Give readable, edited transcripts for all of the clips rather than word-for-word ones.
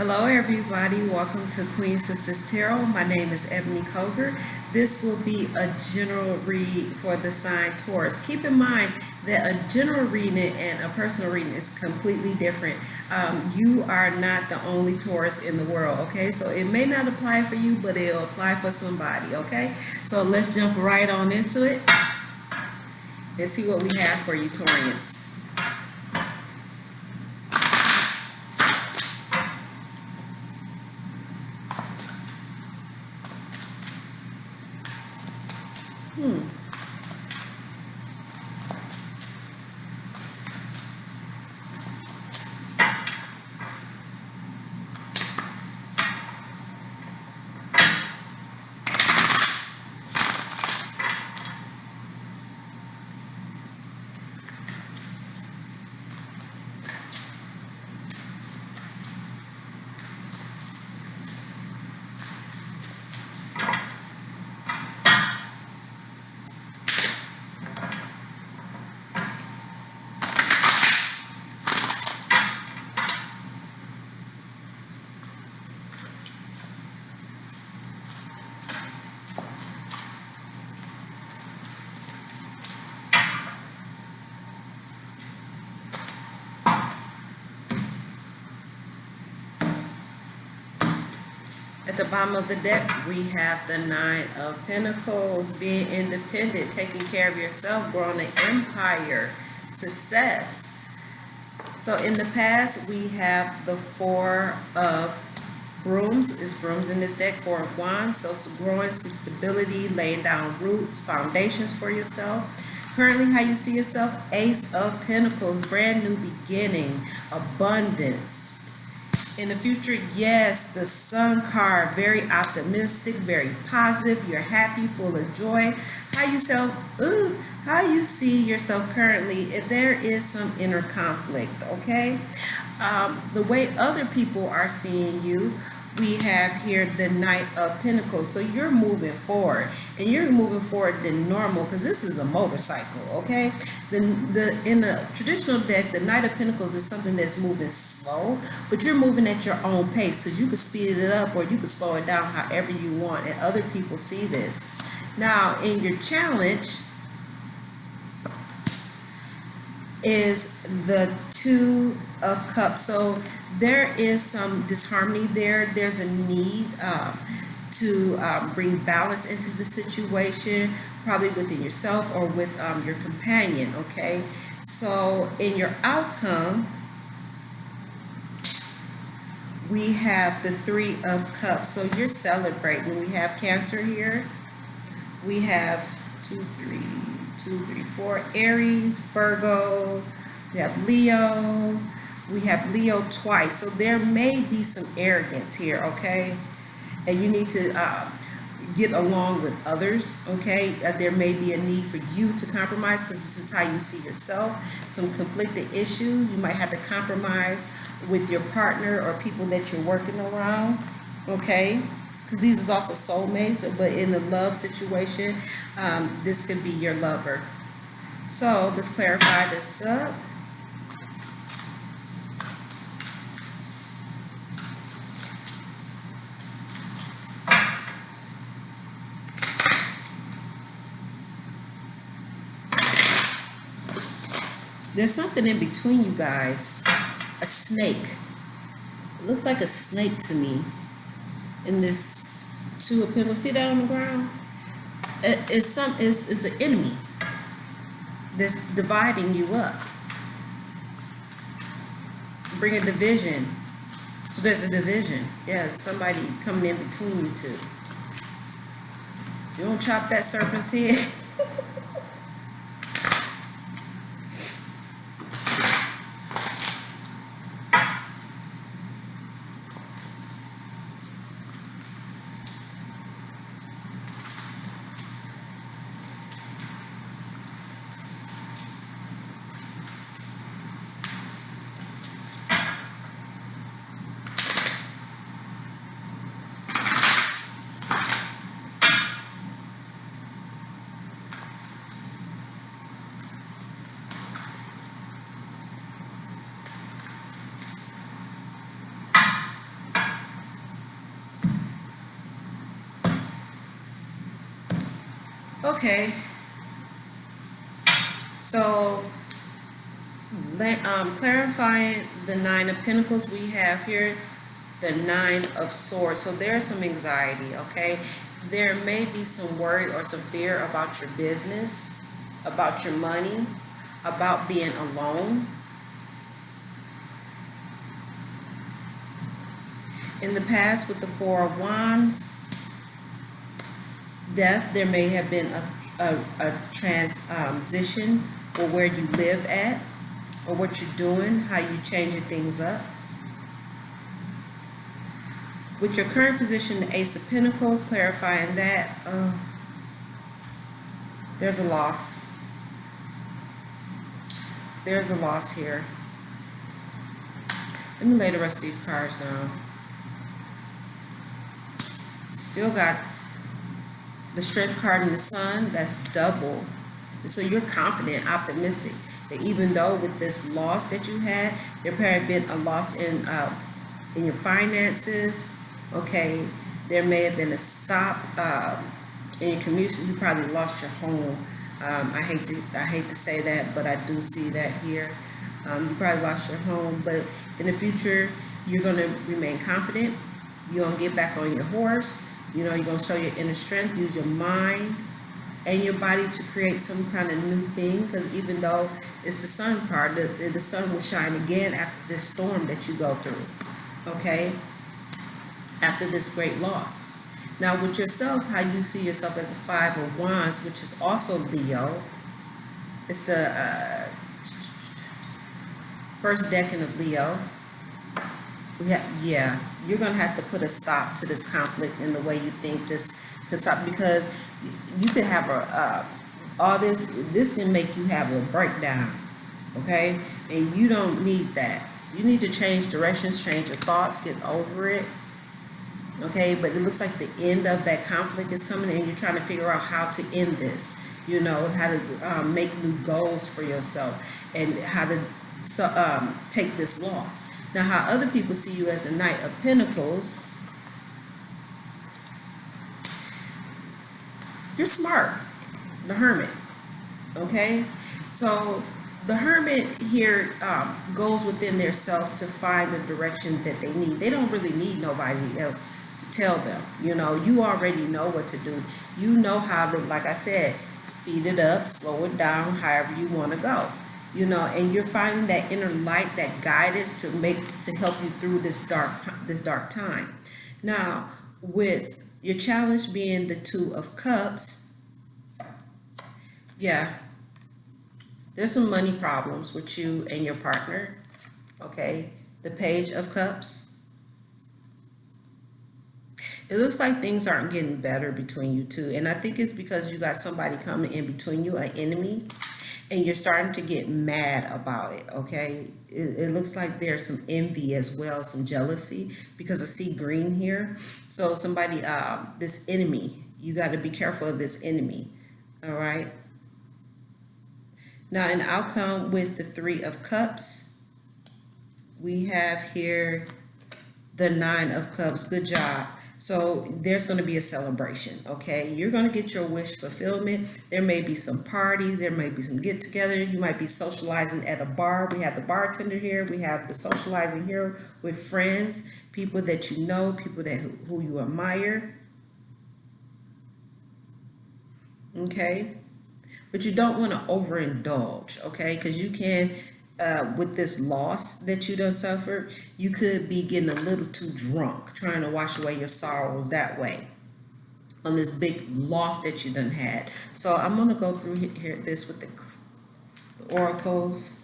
Hello, everybody. Welcome to Queen Sisters Tarot. My name is Ebony Koger. This will be a general read for the sign Taurus. Keep in mind that a general reading and a personal reading is completely different. You are not the only Taurus in the world, okay? So it may not apply for you, but it'll apply for somebody, okay? So let's jump right on into it and see what we have for you, Taurians. At the bottom of the deck, we have the Nine of Pentacles, being independent, taking care of yourself, growing an empire, success. So in the past, we have the Four of Brooms. It's brooms in this deck, Four of Wands. So growing some stability, laying down roots, foundations for yourself. Currently, how you see yourself, Ace of Pentacles, brand new beginning, abundance. In the future, yes, the Sun card, very optimistic, very positive. You're happy, full of joy. How you see yourself currently, there is some inner conflict, okay? The way other people are seeing you, we have here the Knight of Pentacles. So you're moving forward, and you're moving forward than normal because this is a motorcycle, okay? In the traditional deck, the Knight of Pentacles is something that's moving slow, but you're moving at your own pace because you can speed it up or you can slow it down however you want, and other people see this. Now, in your challenge is the Two of Cups. So there is some disharmony there. There's a need to bring balance into the situation, probably within yourself or with your companion, okay? So in your outcome, we have the Three of Cups. So you're celebrating. We have Cancer here. We have 4 Aries, Virgo, we have Leo, we have Leo twice. So there may be some arrogance here, okay? And you need to get along with others, okay? There may be a need for you to compromise because this is how you see yourself. Some conflicting issues. You might have to compromise with your partner or people that you're working around, okay? Because these is also soulmates, but in a love situation, this could be your lover. So let's clarify this up. There's something in between you guys. A snake. It looks like a snake to me. In this Two of Pentacles, see that on the ground? It's an enemy that's dividing you up, bringing division. So there's a division. Yeah, somebody coming in between you two. You don't chop that serpent's head. Okay, so clarifying the Nine of Pentacles, we have here the Nine of Swords. So there's some anxiety, okay? There may be some worry or some fear about your business, about your money, about being alone. In the past, with the Four of Wands, death, there may have been a transition or where you live at, or what you're doing, how you changing things up. With your current position, the Ace of Pentacles, clarifying that there's a loss. There's a loss here. Let me lay the rest of these cards down. Still got the Strength card and the Sun. That's double. So you're confident, optimistic that even though with this loss that you had, there probably been a loss in your finances. Okay, there may have been a stop in your commute. You probably lost your home. I hate to say that, but I do see that here. You probably lost your home, but in the future, you're going to remain confident. You're going to get back on your horse. You know, you're going to show your inner strength, use your mind and your body to create some kind of new thing, because even though it's the Sun card, the sun will shine again after this storm that you go through, okay, after this great loss. Now with yourself, how you see yourself as a Five of Wands, which is also Leo. It's the first decan of Leo. Yeah, you're going to have to put a stop to this conflict in the way you think this can stop, because you could have all this can make you have a breakdown, okay? And you don't need that. You need to change directions, change your thoughts, get over it, okay? But it looks like the end of that conflict is coming, and you're trying to figure out how to end this, you know, how to make new goals for yourself, and how to take this loss. Now, how other people see you as the Knight of Pentacles, you're smart, the Hermit, okay? So the Hermit here goes within their self to find the direction that they need. They don't really need nobody else to tell them. You know, you already know what to do. You know how to, like I said, speed it up, slow it down, however you want to go. You know, and you're finding that inner light, that guidance to help you through this dark time. Now, with your challenge being the Two of Cups, yeah, there's some money problems with you and your partner. Okay, the Page of Cups. It looks like things aren't getting better between you two, and I think it's because you got somebody coming in between you, an enemy. And you're starting to get mad about it, okay? It looks like there's some envy as well, some jealousy, because I see green here. So somebody, this enemy, you got to be careful of this enemy, all right? Now, an outcome with the Three of Cups, we have here the Nine of Cups. Good job. So there's going to be a celebration, okay? You're going to get your wish fulfillment. There may be some parties. There may be some get-together. You might be socializing at a bar. We have the bartender here. We have the socializing here with friends, people that you know, people that who you admire, okay? But you don't want to overindulge, okay? Because you can... with this loss that you done suffered, you could be getting a little too drunk, trying to wash away your sorrows that way on this big loss that you done had. So I'm going to go through here this with the oracles.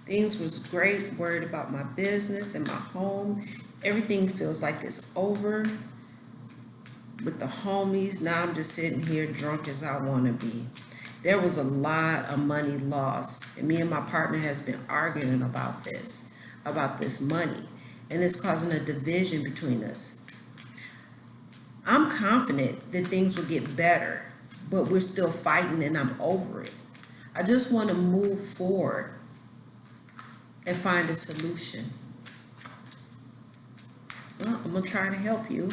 Things was great, worried about my business and my home. Everything feels like it's over with the homies. Now I'm just sitting here drunk as I want to be. There was a lot of money lost, and me and my partner has been arguing about this money, and it's causing a division between us. I'm confident that things will get better, but we're still fighting, and I'm over it. I just want to move forward and find a solution. Well, I'm going to try to help you.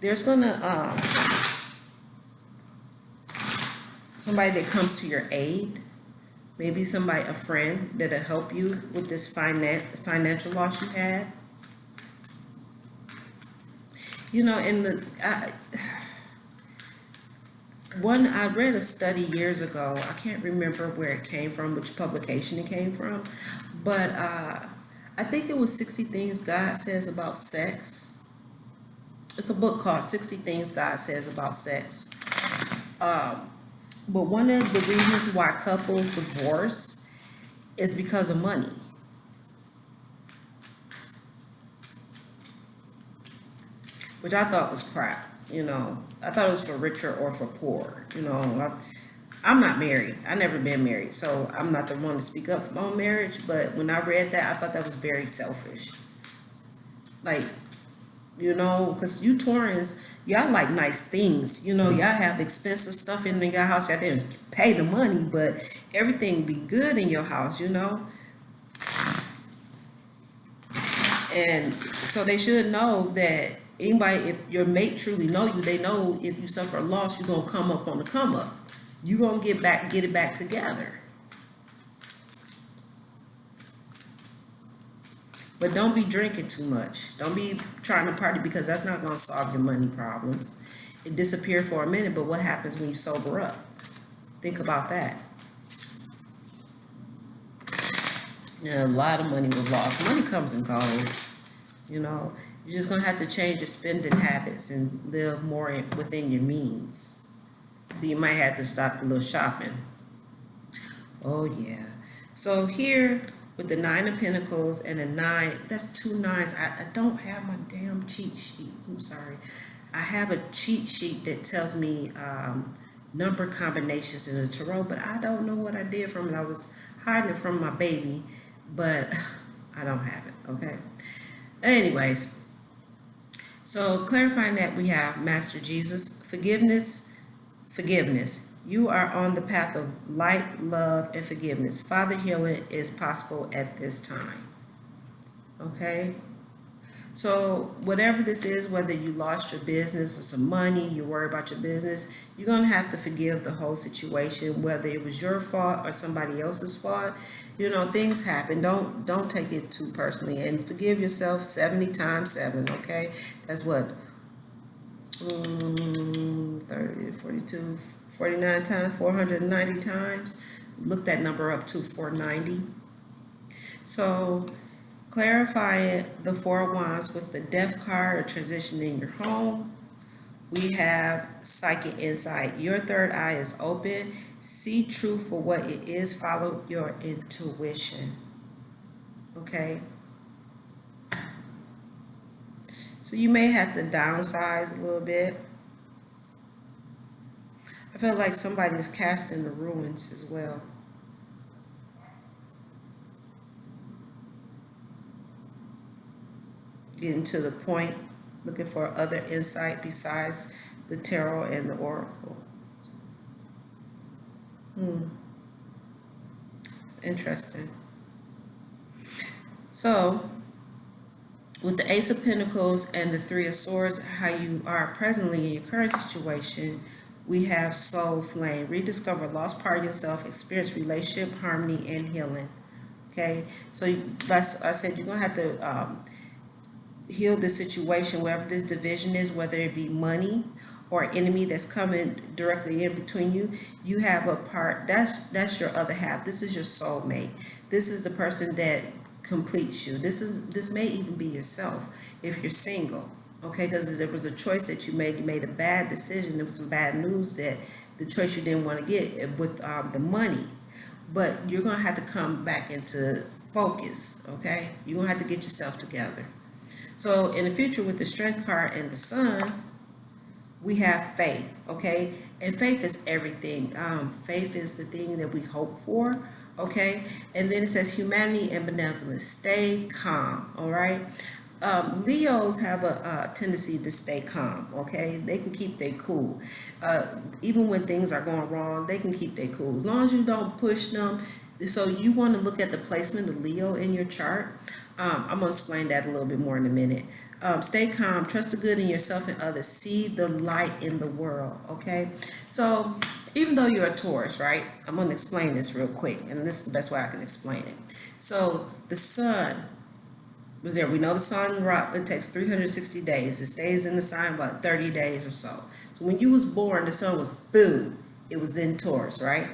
there's gonna somebody that comes to your aid, maybe somebody, a friend that'll help you with this financial loss you had. You know, I read a study years ago. I can't remember where it came from, which publication it came from, but I think it was 60 Things God Says About Sex. It's a book called 60 Things God Says About Sex. But one of the reasons why couples divorce is because of money. Which I thought was crap, you know. I thought it was for richer or for poor, you know. I'm not married. I've never been married, so I'm not the one to speak up on marriage. But when I read that, I thought that was very selfish. Like, you know, because you Taurans, y'all like nice things. You know, y'all have expensive stuff in your house. Y'all didn't pay the money, but everything be good in your house, you know. And so they should know that anybody, if your mate truly know you, they know if you suffer a loss, you're gonna come up on the come up. You're gonna get it back together. But don't be drinking too much. Don't be trying to party, because that's not gonna solve your money problems. It disappeared for a minute, but what happens when you sober up? Think about that. Yeah, a lot of money was lost. Money comes and goes, you know. You're just going to have to change your spending habits and live more within your means. So you might have to stop a little shopping. Oh, yeah. So here with the 9 of Pentacles and a 9, that's 2 9s. I don't have my damn cheat sheet. Oops, sorry. I have a cheat sheet that tells me number combinations in the tarot, but I don't know what I did from it. I was hiding it from my baby, but I don't have it, okay? Anyways, so clarifying that, we have Master Jesus, forgiveness. You are on the path of light, love, and forgiveness. Father, healing is possible at this time, okay? So whatever this is, whether you lost your business or some money, you worry about your business, you're going to have to forgive the whole situation, whether it was your fault or somebody else's fault. You know, things happen. Don't take it too personally, and forgive yourself 70 times 7, okay? That's what? 30, 42, 49 times, 490 times. Look that number up to 490. So clarify the 4 of Wands with the Death card, or transition in your home. We have psychic insight. Your third eye is open. See truth for what it is. Follow your intuition. Okay? So you may have to downsize a little bit. I feel like somebody is casting the ruins as well. Getting to the point, looking for other insight besides the tarot and the oracle. It's interesting. So with the Ace of Pentacles and the 3 of Swords, how you are presently in your current situation, we have Soul Flame. Rediscover a lost part of yourself, experience relationship, harmony, and healing. Okay, so like I said, you're going to have to heal this situation, wherever this division is, whether it be money or enemy that's coming directly in between you. You have a part, that's your other half. This is your soulmate. This is the person that completes you. This may even be yourself if you're single, okay? Because there was a choice that you made a bad decision. There was some bad news, that the choice you didn't want to get with the money, but you're gonna have to come back into focus, okay? You're gonna have to get yourself together. So in the future, with the Strength card and the Sun, we have faith, okay? And faith is everything. Faith is the thing that we hope for, okay? And then it says humanity and benevolence. Stay calm, all right? Leos have a tendency to stay calm, okay? They can keep their cool. Even when things are going wrong, they can keep their cool. As long as you don't push them. So you want to look at the placement of Leo in your chart. I'm going to explain that a little bit more in a minute. stay calm, trust the good in yourself and others, see the light in the world, okay? So even though you're a Taurus, right? I'm going to explain this real quick, and this is the best way I can explain it. So the sun was there. We know the sun, it takes 360 days. It stays in the sign about 30 days or so. So when you was born, the sun was boom. It was in Taurus, right?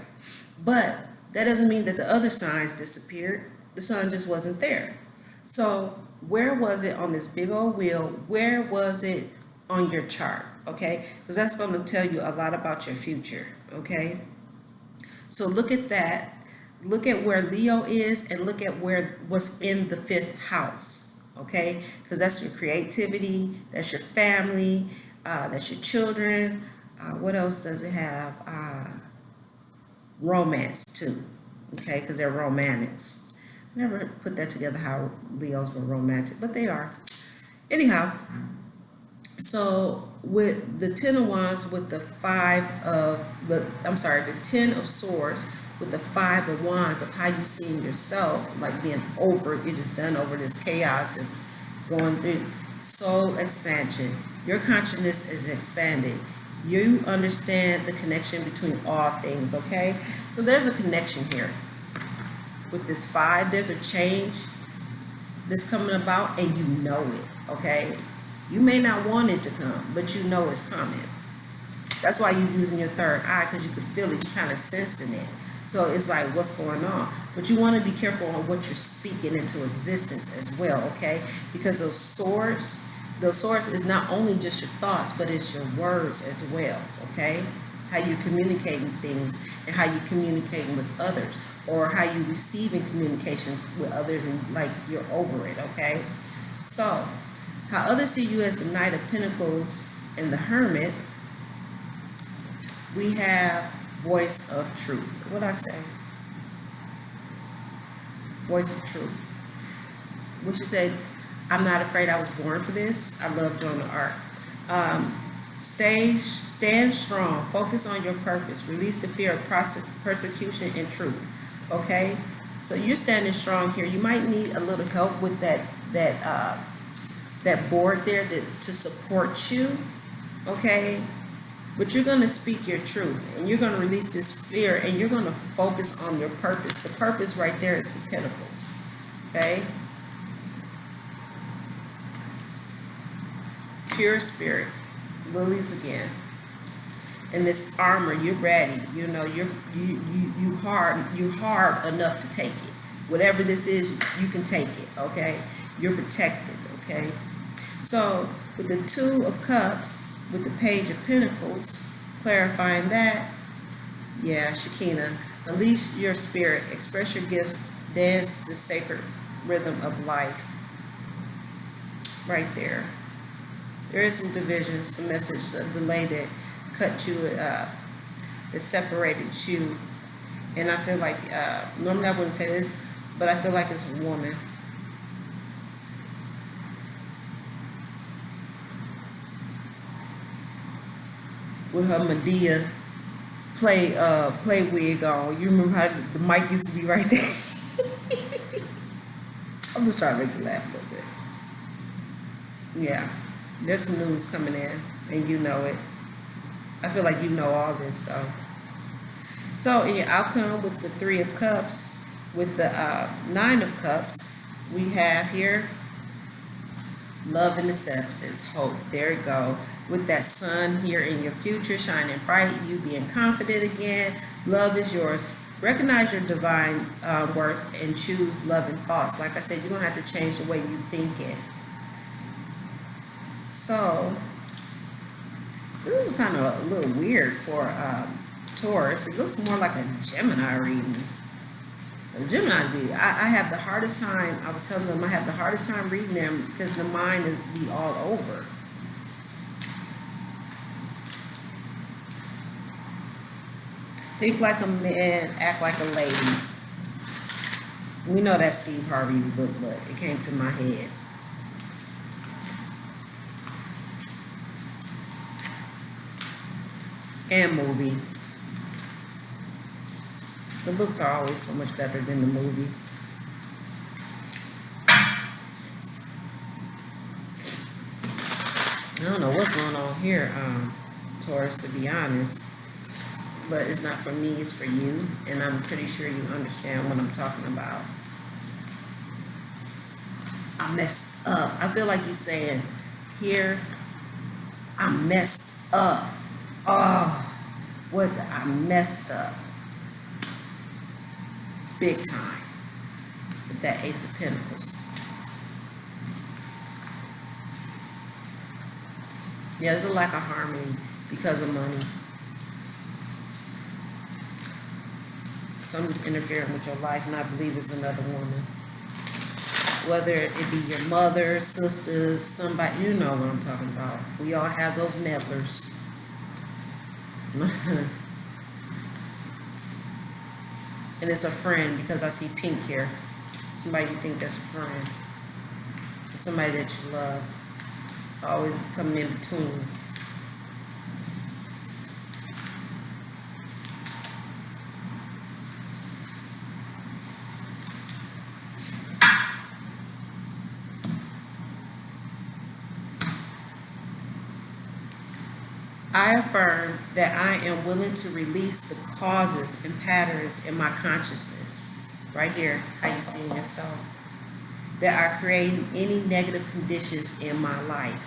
But that doesn't mean that the other signs disappeared. The sun just wasn't there. So where was it on this big old wheel? Where was it on your chart? Okay, because that's going to tell you a lot about your future. Okay, so look at that. Look at where Leo is and look at what's in the 5th house. Okay, because that's your creativity, that's your family, that's your children. What else does it have? Romance too. Okay, because they're romantics. I never put that together how Leos were romantic, but they are. Anyhow, so with the 10 of Wands, with the the 10 of Swords, with the 5 of Wands, of how you seeing yourself, like being over, you're just done over this chaos, is going through soul expansion. Your consciousness is expanding. You understand the connection between all things, okay? So there's a connection here. With this 5, there's a change that's coming about and you know it, okay? You may not want it to come, but you know it's coming. That's why you're using your third eye, because you can feel it, you're kind of sensing it. So it's like, what's going on? But you want to be careful on what you're speaking into existence as well, okay? Because those swords is not only just your thoughts, but it's your words as well, okay? How you communicating things and how you communicating with others, or how you receiving communications with others, and like you're over it, okay? So how others see you as the Knight of Pentacles and the Hermit, we have voice of truth. What I say? Voice of truth. Which you said, I'm not afraid I was born for this. I love Joan of Arc. Stand strong. Focus on your purpose. Release the fear of persecution and truth. Okay? So you're standing strong here. You might need a little help with that board there to support you. Okay? But you're going to speak your truth, and you're going to release this fear, and you're going to focus on your purpose. The purpose right there is the Pentacles. Okay? Pure spirit. Lilies again. And this armor, you're ready. You know, you hard enough to take it. Whatever this is, you can take it. Okay? You're protected. Okay? So with the 2 of Cups, with the Page of Pentacles, clarifying that, yeah, Shekinah, unleash your spirit, express your gifts, dance the sacred rhythm of life. Right there. There is some division, some message, a delay that cut you, that separated you. And I feel like, normally I wouldn't say this, but I feel like it's a woman. With her Medea play wig on. You remember how the mic used to be right there? I'm just trying to make you laugh a little bit. Yeah, there's some news coming in, and you know it. I feel like you know all this though. So in your outcome with the 3 of Cups, with the 9 of Cups, we have here love and acceptance, hope. There you go. With that sun here in your future, shining bright, you being confident again. Love is yours. Recognize your divine worth and choose loving thoughts. Like I said, you're going to have to change the way you think it. So, this is kind of a little weird for Taurus. It looks more like a Gemini reading. Gemini, I have the hardest time, I was telling them I have the hardest time reading them because the mind is be all over. Think like a man, act like a lady. We know that's Steve Harvey's book, but it came to my head. And movie. The books are always so much better than the movie. don't know what's going on here, Taurus, to be honest. But it's not for me, it's for you. And I'm pretty sure you understand what I'm talking about. I messed up. I feel like you saying here, I messed up. Oh, I messed up. Big time. With that Ace of Pentacles. Yeah, there's a lack of harmony because of money. Something's interfering with your life, and I believe it's another woman. Whether it be your mother, sisters, somebody, you know what I'm talking about. We all have those meddlers. And it's a friend, because I see pink here. Somebody you think that's a friend. Somebody that you love. Always coming in between. I affirm that I am willing to release the causes and patterns in my consciousness. Right here, how you see yourself. That are creating any negative conditions in my life.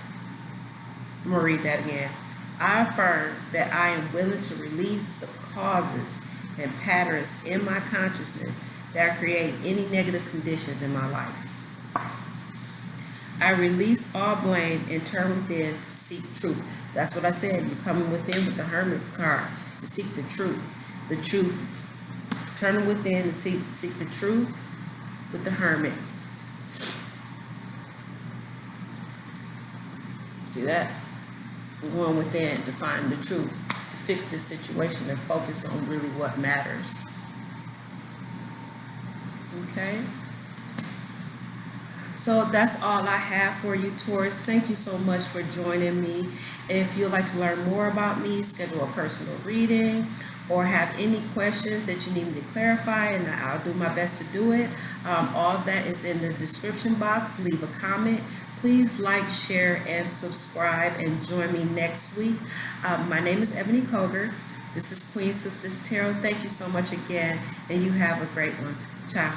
I'm going to read that again. I affirm that I am willing to release the causes and patterns in my consciousness that are creating any negative conditions in my life. I release all blame and turn within to seek truth. That's what I said. You're coming within with the Hermit card to seek the truth. The truth. Turning within to seek the truth with the Hermit. See that? I'm going within to find the truth, to fix this situation and focus on really what matters. Okay? So that's all I have for you, Taurus. Thank you so much for joining me. If you'd like to learn more about me, schedule a personal reading, or have any questions that you need me to clarify, and I'll do my best to do it. All that is in the description box. Leave a comment. Please like, share, and subscribe, and join me next week. My name is Ebony Koger. This is Queen Sisters Tarot. Thank you so much again, and you have a great one. Ciao.